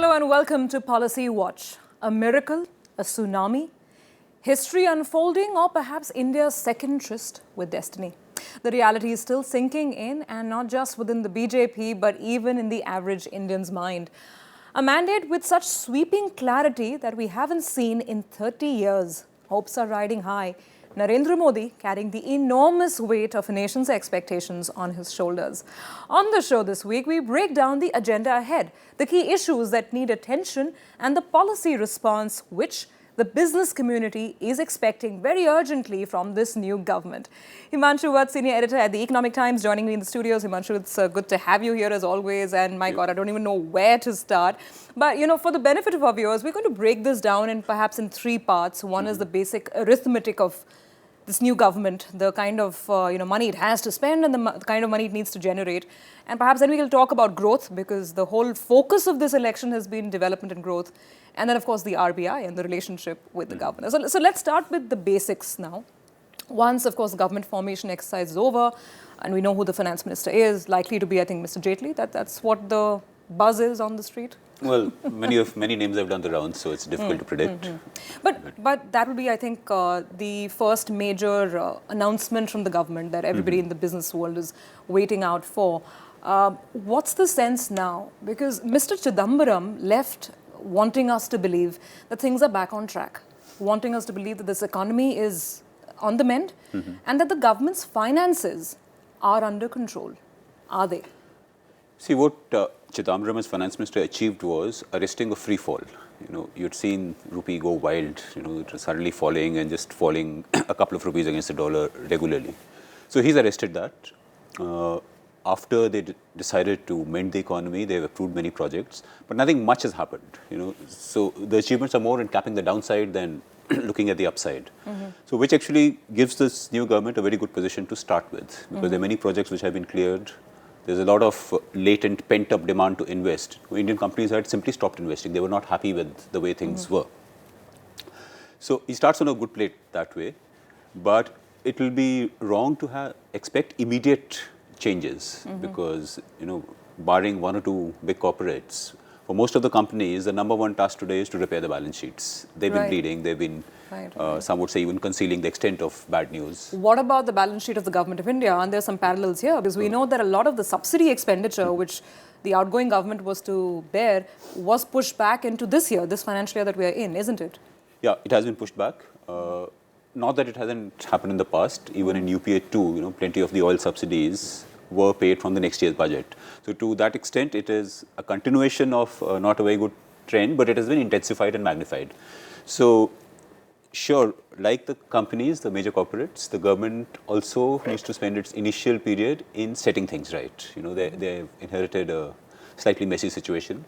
Hello and welcome to Policy Watch. A miracle, a tsunami, history unfolding, or perhaps India's second tryst with destiny. The reality is still sinking in, and not just within the BJP, but even in the average Indian's mind. A mandate with such sweeping clarity that we haven't seen in 30 years. Hopes are riding high. Narendra Modi carrying the enormous weight of a nation's expectations on his shoulders. On the show this week, we break down the agenda ahead, the key issues that need attention, and the policy response which the business community is expecting very urgently from this new government. Himangshu, senior editor at the Economic Times, joining me in the studios. Himangshu, it's good to have you here as always. And my God, I don't even know where to start. But, for the benefit of our viewers, we're going to break this down in perhaps in three parts. One is the basic arithmetic of this new government, the kind of money it has to spend and the kind of money it needs to generate. And perhaps then we will talk about growth, because the whole focus of this election has been development and growth. And then, of course, the RBI and the relationship with the governor. So let's start with the basics now. Once, of course, the government formation exercise is over, and we know who the finance minister is, likely to be, I think, Mr. Jaitley. That's what the buzz is on the street. Well, many names have done the rounds, so it's difficult to predict. But that will be, I think, the first major announcement from the government that everybody in the business world is waiting out for. What's the sense now? Because Mr. Chidambaram left wanting us to believe that things are back on track, wanting us to believe that this economy is on the mend, and that the government's finances are under control. Are they? See, what Chidambaram as finance minister achieved was arresting a free fall. You'd seen rupee go wild, it was suddenly falling and just falling a couple of rupees against the dollar regularly. So he's arrested that. After they decided to mend the economy, they've approved many projects, but nothing much has happened. So the achievements are more in capping the downside than looking at the upside. So which actually gives this new government a very good position to start with, because there are many projects which have been cleared. There's a lot of latent pent-up demand to invest. Indian companies had simply stopped investing. They were not happy with the way things were. So he starts on a good plate that way, but it will be wrong to expect immediate changes, because, barring one or two big corporates, for most of the companies, the number one task today is to repair the balance sheets. They've been bleeding, they've been, some would say, even concealing the extent of bad news. What about the balance sheet of the government of India? And there's some parallels here, because we know that a lot of the subsidy expenditure, which the outgoing government was to bear, was pushed back into this year, this financial year that we are in, isn't it? Yeah, it has been pushed back. Not that it hasn't happened in the past. Even in UPA 2, plenty of the oil subsidies were paid from the next year's budget. So to that extent, it is a continuation of not a very good trend, but it has been intensified and magnified. So sure, like the companies, the major corporates, the government also needs to spend its initial period in setting things right. They've inherited a slightly messy situation.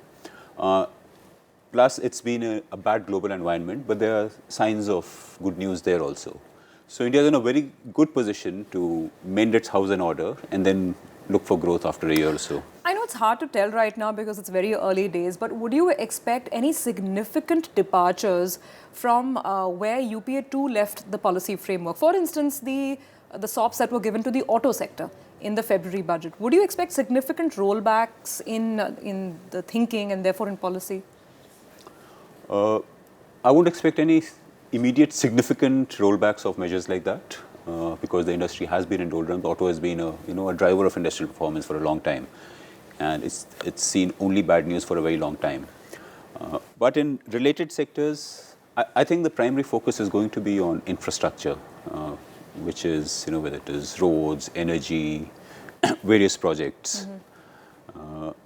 Plus, it's been a bad global environment, but there are signs of good news there also. So India is in a very good position to mend its house in order and then look for growth after a year or so. I know it's hard to tell right now because it's very early days, but would you expect any significant departures from where UPA 2 left the policy framework? For instance, the SOPs that were given to the auto sector in the February budget. Would you expect significant rollbacks in the thinking and therefore in policy? I wouldn't expect any immediate significant rollbacks of measures like that, because the industry has been in doldrums. Auto has been a driver of industrial performance for a long time, and it's seen only bad news for a very long time. But in related sectors, I think the primary focus is going to be on infrastructure, which is whether it is roads, energy, various projects.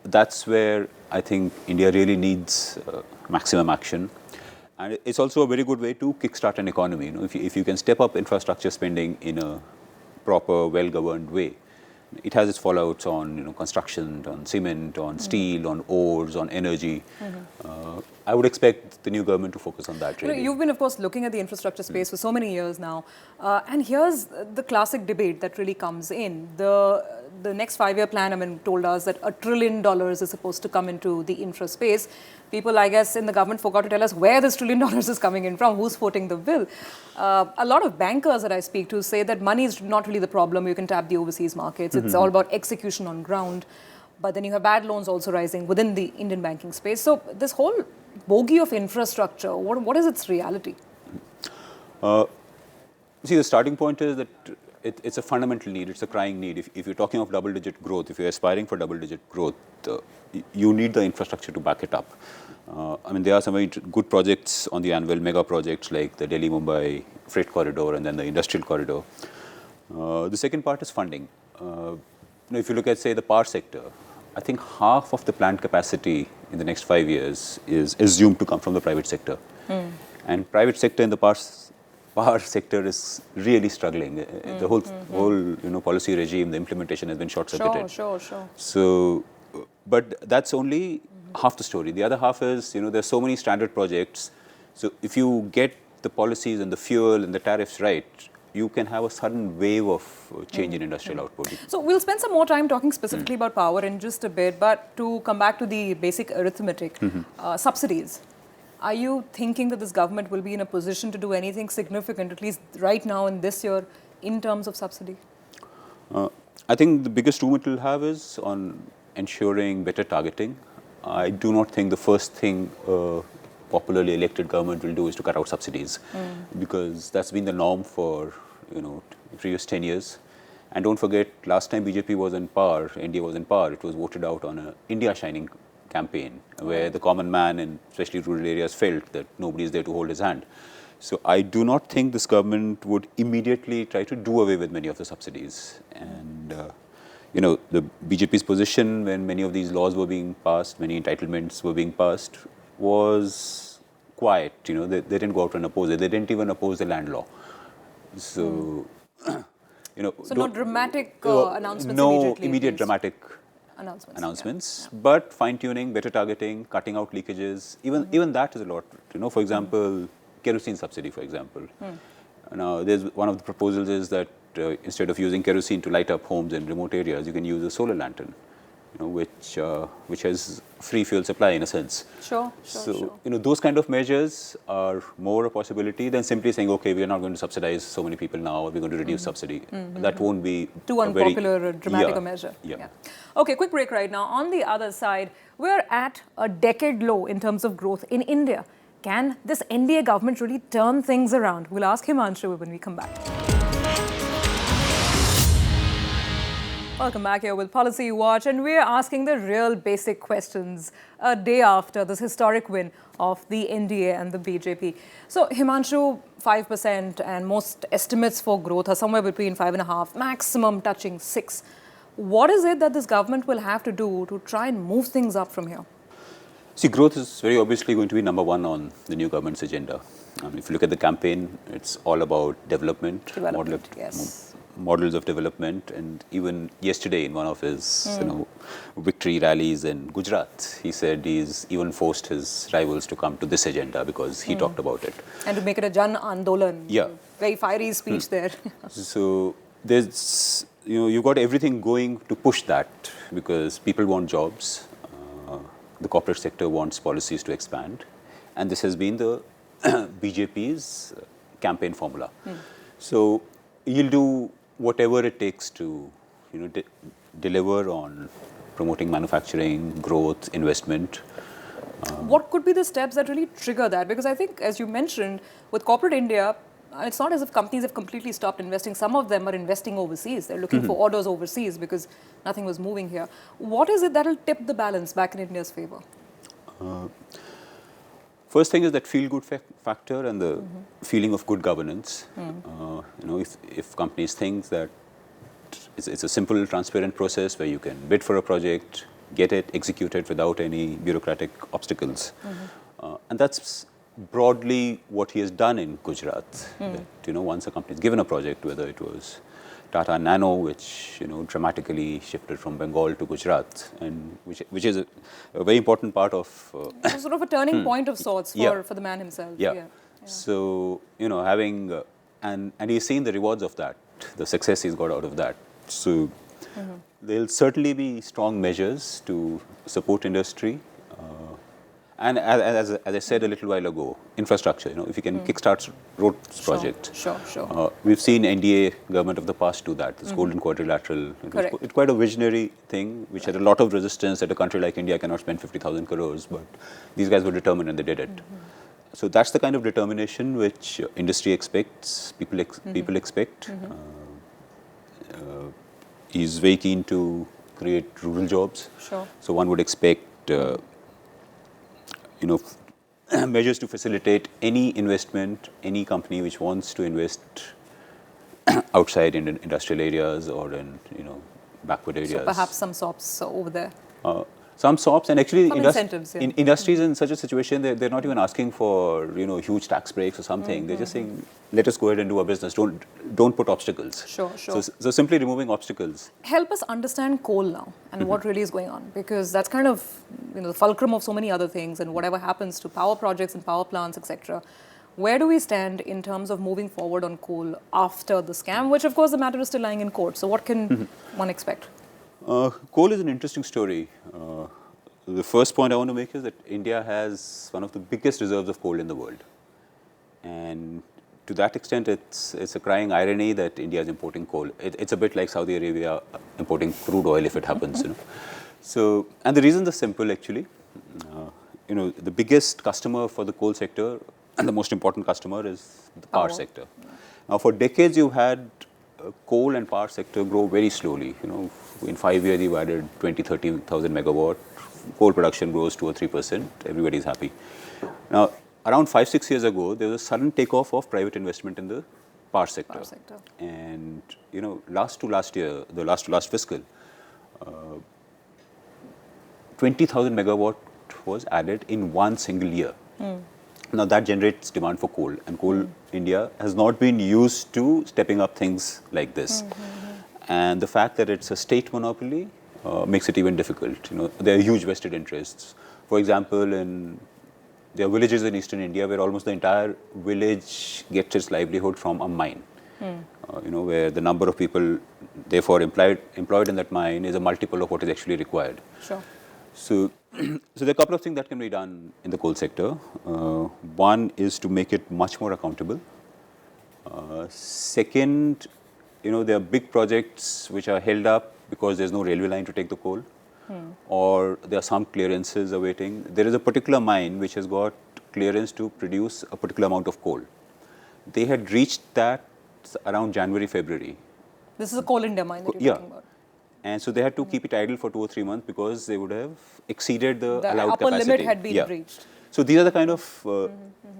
That's where I think India really needs maximum action. And it's also a very good way to kickstart an economy. If you can step up infrastructure spending in a proper, well-governed way, it has its fallouts on construction, on cement, on steel, on ores, on energy. I would expect the new government to focus on that. Really. You've been, of course, looking at the infrastructure space for so many years now, and here's the classic debate that really comes in. The next 5-year plan, told us that $1 trillion is supposed to come into the infra space. People, I guess, in the government forgot to tell us where this $1 trillion is coming in from, who's footing the bill. A lot of bankers that I speak to say that money is not really the problem. You can tap the overseas markets. It's all about execution on ground. but then you have bad loans also rising within the Indian banking space. So this whole bogey of infrastructure, what is its reality? See, the starting point is that it's a fundamental need, it's a crying need. If you're talking of double-digit growth, if you're aspiring for double-digit growth, you need the infrastructure to back it up. I mean, there are some very good projects on the anvil, mega projects like the Delhi-Mumbai freight corridor and then the industrial corridor. The second part is funding. If you look at, say, the power sector, I think half of the plant capacity in the next 5 years is assumed to come from the private sector. And private sector in the power sector is really struggling. The whole policy regime, the implementation has been short-circuited. Sure. So, but that's only half the story. The other half is, there's so many standard projects. So if you get the policies and the fuel and the tariffs right, you can have a sudden wave of change in industrial output. So we'll spend some more time talking specifically about power in just a bit, but to come back to the basic arithmetic, subsidies. Are you thinking that this government will be in a position to do anything significant, at least right now in this year, in terms of subsidy? I think the biggest room it will have is on ensuring better targeting. I do not think the first thing a popularly elected government will do is to cut out subsidies, because that's been the norm for previous 10 years. And don't forget, last time BJP was in power, India was in power, it was voted out on a India Shining campaign, where the common man in especially rural areas felt that nobody is there to hold his hand. So I do not think this government would immediately try to do away with many of the subsidies. And the BJP's position when many of these laws were being passed, many entitlements were being passed, was quiet. They didn't go out and oppose it. They didn't even oppose the land law. So, So no dramatic announcements no immediately? Immediate dramatic announcements, but fine-tuning, better targeting, cutting out leakages. Even that is a lot. For example, kerosene subsidy, for example. Now, there's one of the proposals is that instead of using kerosene to light up homes in remote areas, you can use a solar lantern, which has free fuel supply in a sense. Sure. Those kind of measures are more a possibility than simply saying, okay, we are not going to subsidize so many people now, or we're going to reduce subsidy. That won't be too unpopular, dramatic a measure. Yeah. Okay, quick break right now. On the other side, we're at a decade low in terms of growth in India. Can this NDA government really turn things around? We'll ask Himangshu when we come back. Welcome back here with Policy Watch, and we're asking the real basic questions a day after this historic win of the NDA and the BJP. So, Himangshu, 5%, and most estimates for growth are somewhere between 5.5%, maximum touching 6%. What is it that this government will have to do to try and move things up from here? See, growth is very obviously going to be number one on the new government's agenda. If you look at the campaign, it's all about development. Yes. Models of development, and even yesterday in one of his victory rallies in Gujarat, he said he's even forced his rivals to come to this agenda because he talked about it. And to make it a Jan Andolan. Yeah. Very fiery speech there. So there's, you've got everything going to push that because people want jobs, the corporate sector wants policies to expand, and this has been the BJP's campaign formula. So you'll do whatever it takes to, deliver on promoting manufacturing, growth, investment. What could be the steps that really trigger that? Because I think, as you mentioned, with corporate India, it's not as if companies have completely stopped investing. Some of them are investing overseas. They're looking for orders overseas because nothing was moving here. What is it that will tip the balance back in India's favor? First thing is that feel-good factor and the feeling of good governance. If companies think that it's a simple, transparent process where you can bid for a project, get it, execute it without any bureaucratic obstacles. And that's broadly what he has done in Gujarat. That, once a company is given a project, whether it was Tata Nano, which dramatically shifted from Bengal to Gujarat, and which is a very important part of sort of a turning point of sorts for the man himself. Yeah. So having and he's seen the rewards of that, the success he's got out of that. So there'll certainly be strong measures to support industry, And as I said a little while ago, infrastructure, if you can kickstart roads project. Sure. We've seen NDA government of the past do that, this golden quadrilateral. It's quite a visionary thing, which had a lot of resistance that a country like India cannot spend 50,000 crores, but these guys were determined and they did it. So that's the kind of determination which industry expects, people expect. He's very keen to create rural jobs. Sure. So one would expect measures to facilitate any investment, any company which wants to invest outside in industrial areas or in backward areas. So perhaps some SOPs over there. Some SOPs, and actually incentives, in industries in such a situation, they're not even asking for huge tax breaks or something. They're just saying, let us go ahead and do our business. Don't put obstacles. Sure. So simply removing obstacles. Help us understand coal now and what really is going on, because that's kind of the fulcrum of so many other things, and whatever happens to power projects and power plants, etc. Where do we stand in terms of moving forward on coal after the scam, which of course the matter is still lying in court. So what can one expect? Coal is an interesting story. The first point I want to make is that India has one of the biggest reserves of coal in the world. And to that extent, it's a crying irony that India is importing coal. It's a bit like Saudi Arabia importing crude oil if it happens. So, and the reasons are simple actually. The biggest customer for the coal sector and the most important customer is the power sector. Now, for decades, you've had coal and power sector grow very slowly. In 5 years, you've added 30,000 megawatt. Coal production grows 2 or 3%. Everybody's happy. Now, around 5-6 years ago, there was a sudden takeoff of private investment in the power sector. And last fiscal, 20,000 megawatt was added in one single year. Now that generates demand for coal, and coal India has not been used to stepping up things like this. And the fact that it's a state monopoly makes it even difficult. There are huge vested interests. For example, there are villages in eastern India where almost the entire village gets its livelihood from a mine. Where the number of people therefore employed in that mine is a multiple of what is actually required. Sure. So there are a couple of things that can be done in the coal sector. One is to make it much more accountable. Second, there are big projects which are held up because there's no railway line to take the coal, or there are some clearances awaiting. There is a particular mine which has got clearance to produce a particular amount of coal. They had reached that around January, February. This is a Coal India mine that you're talking about. And so they had to keep it idle for 2 or 3 months because they would have exceeded the allowed upper capacity. limit had been reached. So these are the kind of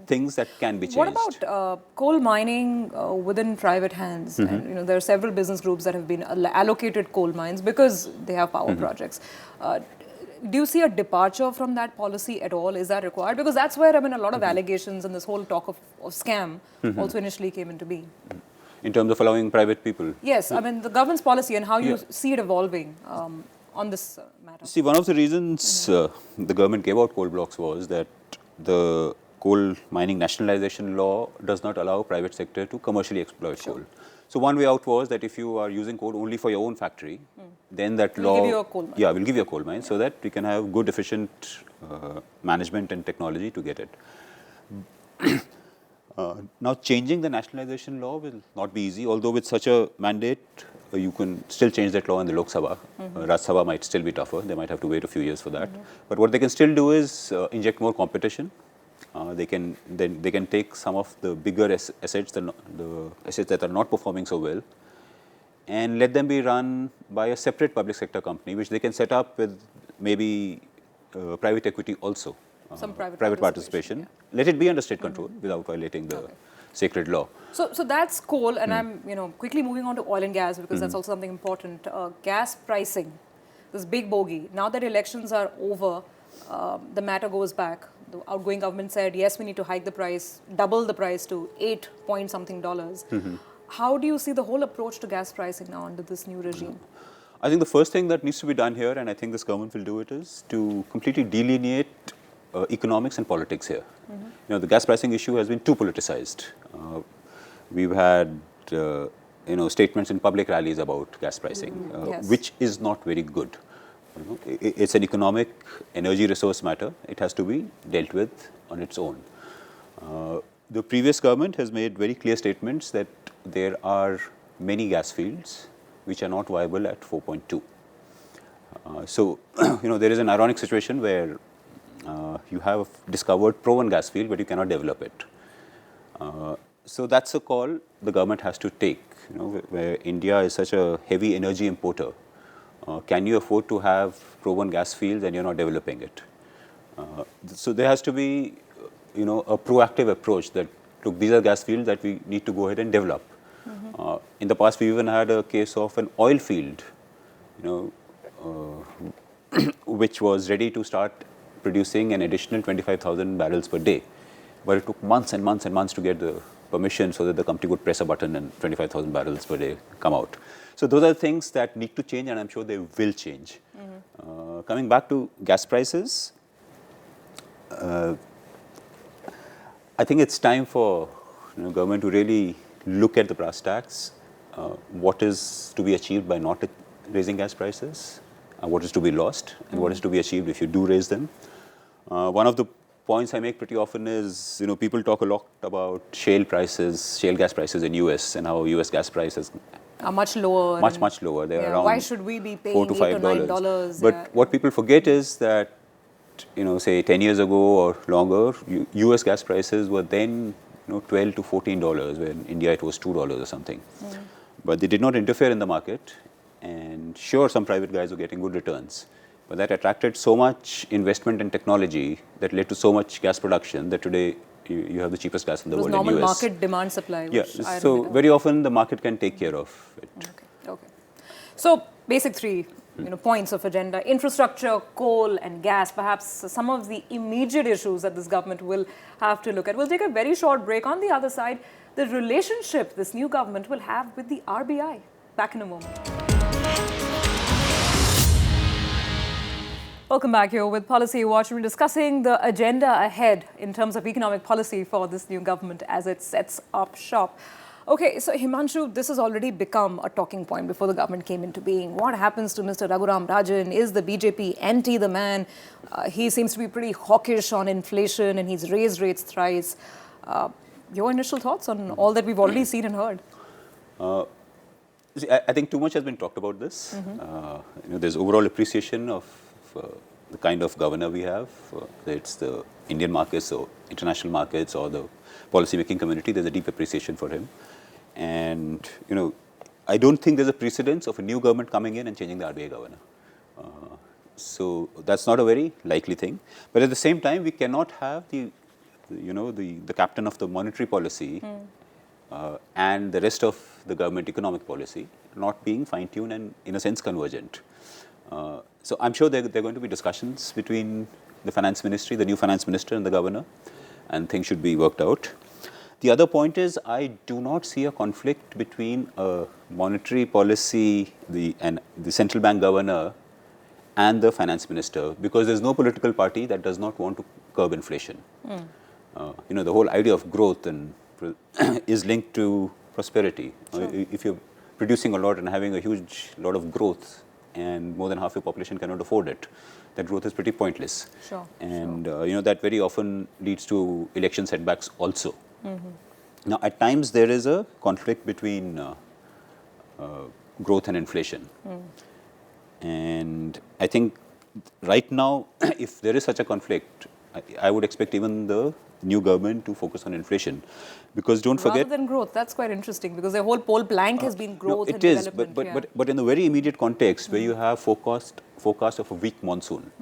things that can be changed. What about coal mining within private hands? And, there are several business groups that have been allocated coal mines because they have power projects. Do you see a departure from that policy at all? Is that required? Because that's where a lot of allegations and this whole talk of scam also initially came into being. In terms of allowing private people? Yes, the government's policy and how you see it evolving on this matter. See, one of the reasons the government gave out coal blocks was that the coal mining nationalization law does not allow private sector to commercially exploit coal. So one way out was that if you are using coal only for your own factory, then that law... We'll give you a coal mine. Yeah, we'll give you a coal mine so that we can have good, efficient management and technology to get it. Now, changing the nationalization law will not be easy, although with such a mandate, you can still change that law in the Lok Sabha. Raj Sabha might still be tougher. They might have to wait a few years for that. But what they can still do is inject more competition. They can take some of the bigger assets, the assets that are not performing so well, and let them be run by a separate public sector company, which they can set up with maybe private equity also. Some private participation. Let it be under state control without violating the sacred law. So that's coal, and I'm quickly moving on to oil and gas because that's also something important. Gas pricing, this big bogey. Now that elections are over, the matter goes back. The outgoing government said yes, we need to hike the price, double the price to $8-point-something. How do you see the whole approach to gas pricing now under this new regime? I think the first thing that needs to be done here, and I think this government will do it, is to completely delineate economics and politics here. The gas pricing issue has been too politicized. We've had statements in public rallies about gas pricing, which is not very good. It's an economic energy resource matter. It has to be dealt with on its own. The previous government has made very clear statements that there are many gas fields which are not viable at 4.2. So, there is an ironic situation where you have discovered proven gas field, but you cannot develop it. So that's a call the government has to take. Where India is such a heavy energy importer, can you afford to have proven gas fields and you're not developing it? So there has to be, a proactive approach that, look, these are gas fields that we need to go ahead and develop. In the past, we even had a case of an oil field, which was ready to start producing an additional 25,000 barrels per day. But it took months and months and months to get the permission so that the company would press a button and 25,000 barrels per day come out. So those are things that need to change, and I'm sure they will change. Coming back to gas prices, I think it's time for government to really look at the brass tacks, what is to be achieved by not raising gas prices, what is to be lost, and what is to be achieved if you do raise them. One of the points I make pretty often is, people talk a lot about shale gas prices in US, and how US gas prices are much lower. Much lower. They're around why should we be paying $4 to $5? $9? But what people forget is that, say 10 years ago or longer, US gas prices were then $12 to $14, when in India it was $2 or something. But they did not interfere in the market, and sure, some private guys were getting good returns. But that attracted so much investment in technology that led to so much gas production that today you have the cheapest gas in the world in US. Normal market demand supply. Yeah, so very often the market can take care of it. Okay. So basic three points of agenda: infrastructure, coal and gas, perhaps some of the immediate issues that this government will have to look at. We'll take a very short break. On the other side, the relationship this new government will have with the RBI. Back in a moment. Welcome back here with Policy Watch. We're discussing the agenda ahead in terms of economic policy for this new government as it sets up shop. Okay, so Himangshu, this has already become a talking point before the government came into being. What happens to Mr. Raghuram Rajan? Is the BJP anti the man? He seems to be pretty hawkish on inflation, and he's raised rates thrice. Your initial thoughts on all that we've already seen and heard? I think too much has been talked about this. There's overall appreciation of the kind of governor we have, whether it's the Indian markets or international markets or the policy-making community. There's a deep appreciation for him. And, I don't think there's a precedence of a new government coming in and changing the RBI governor. So that's not a very likely thing. But at the same time, we cannot have the captain of the monetary policy and the rest of the government economic policy not being fine-tuned and, in a sense, convergent. So I'm sure there are going to be discussions between the finance ministry, the new finance minister and the governor, and things should be worked out. The other point is, I do not see a conflict between a monetary policy, the central bank governor and the finance minister, because there's no political party that does not want to curb inflation. The whole idea of growth and is linked to prosperity. Sure. If you're producing a lot and having a huge lot of growth, and more than half your population cannot afford it, that growth is pretty pointless. Sure. And that very often leads to election setbacks also. Now, at times there is a conflict between growth and inflation. And I think right now, if there is such a conflict, I would expect even the new government to focus on inflation, because don't forget, rather than growth. That's quite interesting, because the whole poll blank has been growth and development. But but in the very immediate context, where you have forecast of a weak monsoon,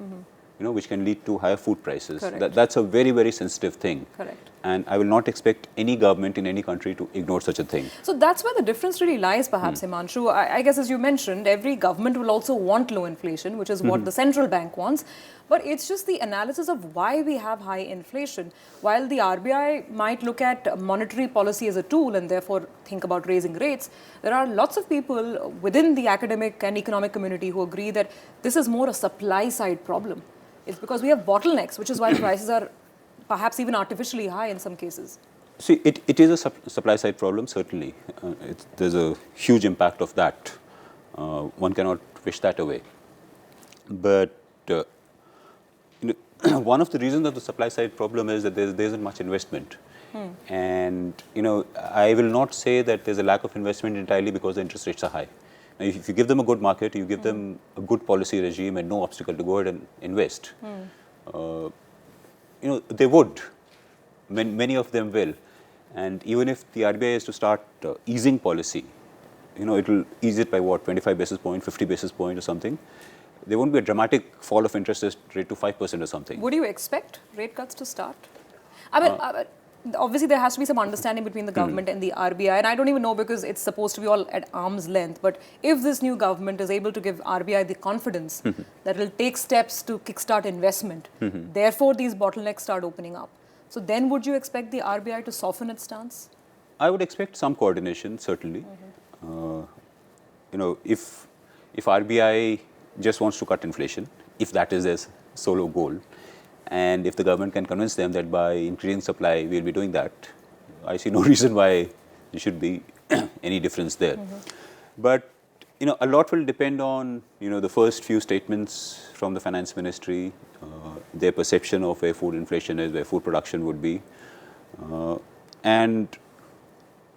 which can lead to higher food prices. That's a very, very sensitive thing. Correct. And I will not expect any government in any country to ignore such a thing. So that's where the difference really lies, perhaps, Himangshu. I guess, as you mentioned, every government will also want low inflation, which is what the central bank wants. But it's just the analysis of why we have high inflation. While the RBI might look at monetary policy as a tool and therefore think about raising rates, there are lots of people within the academic and economic community who agree that this is more a supply side problem. It's because we have bottlenecks, which is why prices are perhaps even artificially high in some cases. See, it is a supply side problem, certainly. There's a huge impact of that. One cannot wish that away. But one of the reasons of the supply side problem is that there isn't much investment. And I will not say that there's a lack of investment entirely because the interest rates are high. Now, if you give them a good market, you give them a good policy regime and no obstacle to go ahead and invest, they would. Many of them will. And even if the RBI is to start easing policy, it will ease it by what, 25 basis point, 50 basis point or something. There won't be a dramatic fall of interest rate to 5% or something. Would you expect rate cuts to start? I mean, obviously there has to be some understanding between the government and the RBI, and I don't even know because it's supposed to be all at arm's length, but if this new government is able to give RBI the confidence that it will take steps to kickstart investment, therefore these bottlenecks start opening up. So then would you expect the RBI to soften its stance? I would expect some coordination, certainly. If RBI just wants to cut inflation, if that is their solo goal, and if the government can convince them that by increasing supply we will be doing that, I see no reason why there should be any difference there. But a lot will depend on the first few statements from the finance ministry, their perception of where food inflation is, where food production would be, and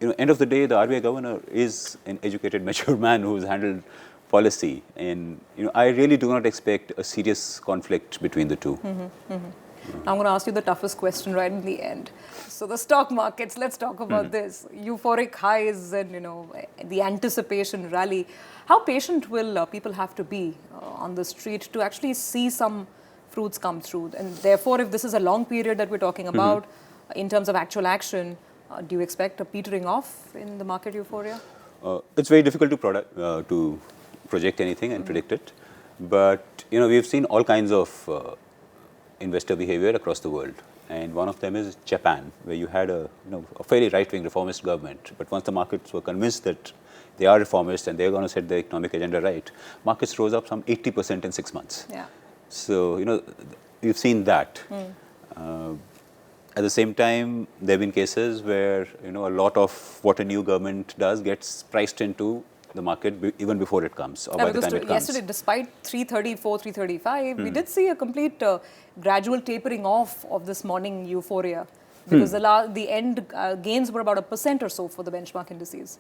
end of the day, the RBI governor is an educated, mature man who has handled policy, and I really do not expect a serious conflict between the two. I'm going to ask you the toughest question right in the end. So the stock markets, let's talk about this. Euphoric highs and the anticipation rally. How patient will people have to be on the street to actually see some fruits come through? And therefore, if this is a long period that we're talking about in terms of actual action, do you expect a petering off in the market euphoria? It's very difficult to project anything and predict it, but we've seen all kinds of investor behavior across the world, and one of them is Japan, where you had a fairly right-wing reformist government, but once the markets were convinced that they are reformist and they're going to set the economic agenda right, markets rose up some 80% in 6 months. Yeah. So we've seen that. At the same time, there have been cases where a lot of what a new government does gets priced into the market even before it comes, or by the time it comes. Yesterday, despite 334, 335, we did see a complete gradual tapering off of this morning euphoria, because the end gains were about 1% or so for the benchmark indices.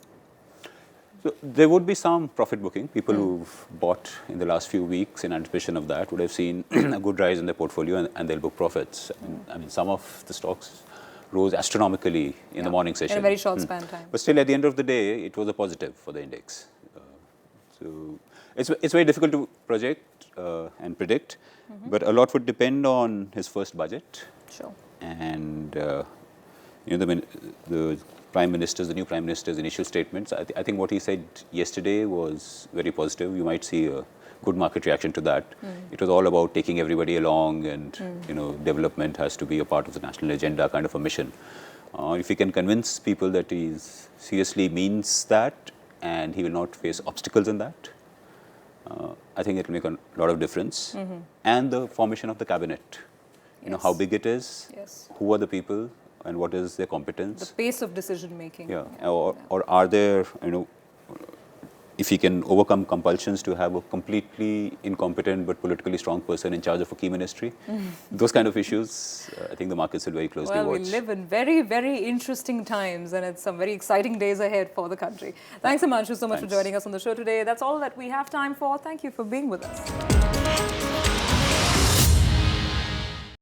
So there would be some profit booking. People who've bought in the last few weeks in anticipation of that would have seen a good rise in their portfolio, and they'll book profits. I mean, some of the stocks rose astronomically in the morning session. In a very short span of time. But still, at the end of the day, it was a positive for the index. So it's very difficult to project and predict, but a lot would depend on his first budget. Sure. And the new prime minister's initial statements. I think what he said yesterday was very positive. You might see a good market reaction to that. It was all about taking everybody along, and development has to be a part of the national agenda, kind of a mission. If he can convince people that he seriously means that, and he will not face obstacles in that, I think it will make a lot of difference. And the formation of the cabinet, how big it is, who are the people, and what is their competence. The pace of decision making. Yeah, or are there, if he can overcome compulsions to have a completely incompetent but politically strong person in charge of a key ministry, those kind of issues, I think the markets will very closely watch. Well, we live in very, very interesting times, and it's some very exciting days ahead for the country. Thanks, Himangshu, so much for joining us on the show today. That's all that we have time for. Thank you for being with us.